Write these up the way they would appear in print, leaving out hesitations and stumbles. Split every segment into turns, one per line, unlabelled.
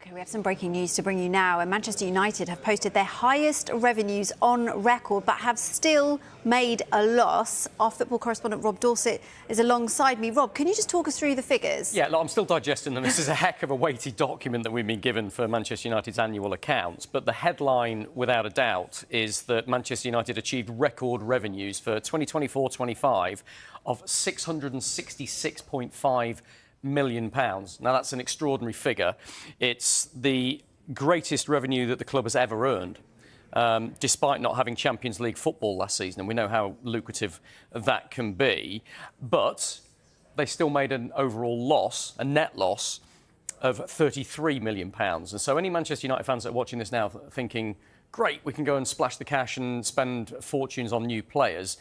Okay, we have some breaking news to bring you now. And Manchester United have posted their highest revenues on record, but have still made a loss. Our football correspondent Rob Dorset is alongside me. Rob, can you just talk us through the figures?
Yeah, look, I'm still digesting them. This is a heck of a weighty document that we've been given for Manchester United's annual accounts. But the headline, without a doubt, is that Manchester United achieved record revenues for 2024-25 of £666.5 million. Now, that's an extraordinary figure. It's the greatest revenue that the club has ever earned, despite not having Champions League football last season, and we know how lucrative that can be. But they still made an overall loss, a net loss, of £33 million. And so any Manchester United fans that are watching this now thinking, great, we can go and splash the cash and spend fortunes on new players,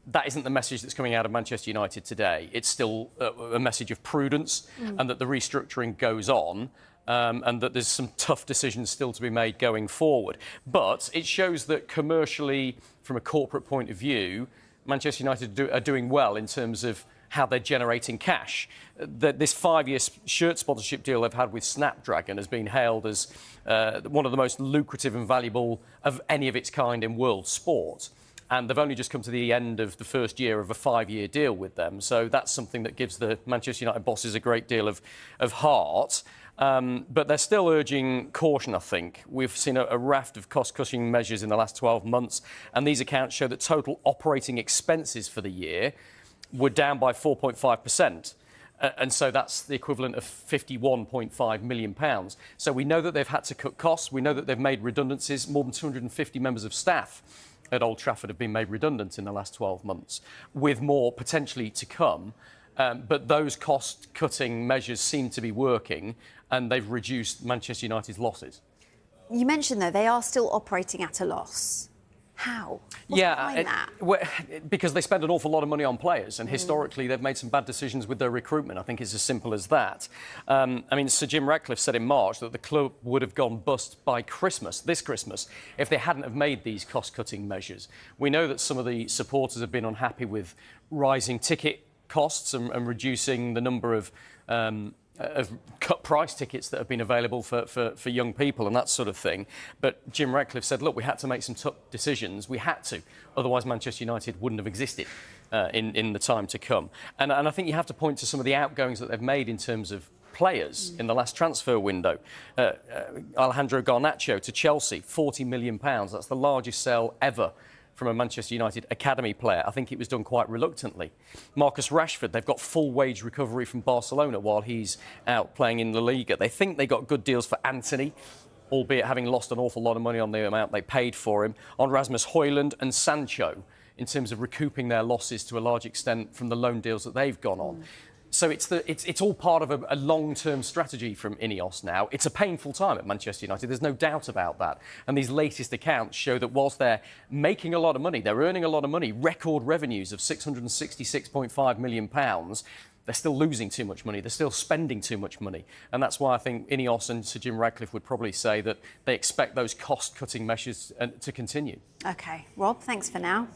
that isn't the message that's coming out of Manchester United today. It's still a message of prudence and that the restructuring goes on and that there's some tough decisions still to be made going forward. But it shows that commercially, from a corporate point of view, Manchester United are doing well in terms of how they're generating cash. This 5-year shirt sponsorship deal they've had with Snapdragon has been hailed as one of the most lucrative and valuable of any of its kind in world sport. And they've only just come to the end of the first year of a 5-year deal with them. So that's something that gives the Manchester United bosses a great deal of heart. But they're still urging caution, I think. We've seen a raft of cost-cutting measures in the last 12 months, and these accounts show that total operating expenses for the year were down by 4.5%. And so that's the equivalent of £51.5 million. So we know that they've had to cut costs. We know that they've made redundancies. More than 250 members of staff at Old Trafford have been made redundant in the last 12 months, with more potentially to come. But those cost-cutting measures seem to be working, and they've reduced Manchester United's losses.
You mentioned, though, they are still operating at a loss. How? What's behind that?
Because they spend an awful lot of money on players, and historically they've made some bad decisions with their recruitment. I think it's as simple as that. I mean, Sir Jim Ratcliffe said in March that the club would have gone bust by this Christmas, if they hadn't have made these cost-cutting measures. We know that some of the supporters have been unhappy with rising ticket costs and reducing the number of cut-price tickets that have been available for young people and that sort of thing. But Jim Ratcliffe said, look, we had to make some tough decisions. We had to. Otherwise, Manchester United wouldn't have existed in the time to come. And I think you have to point to some of the outgoings that they've made in terms of players in the last transfer window. Alejandro Garnacho to Chelsea, £40 million. That's the largest sale ever from a Manchester United academy player. I think it was done quite reluctantly. Marcus Rashford, they've got full wage recovery from Barcelona while he's out playing in La Liga. They think they got good deals for Anthony, albeit having lost an awful lot of money on the amount they paid for him, on Rasmus Højlund and Sancho, in terms of recouping their losses to a large extent from the loan deals that they've gone on. So it's all part of a long-term strategy from Ineos now. It's a painful time at Manchester United, there's no doubt about that. And these latest accounts show that whilst they're making a lot of money, they're earning a lot of money, record revenues of £666.5 million, they're still losing too much money, they're still spending too much money. And that's why I think Ineos and Sir Jim Ratcliffe would probably say that they expect those cost-cutting measures to continue.
OK. Rob, thanks for now.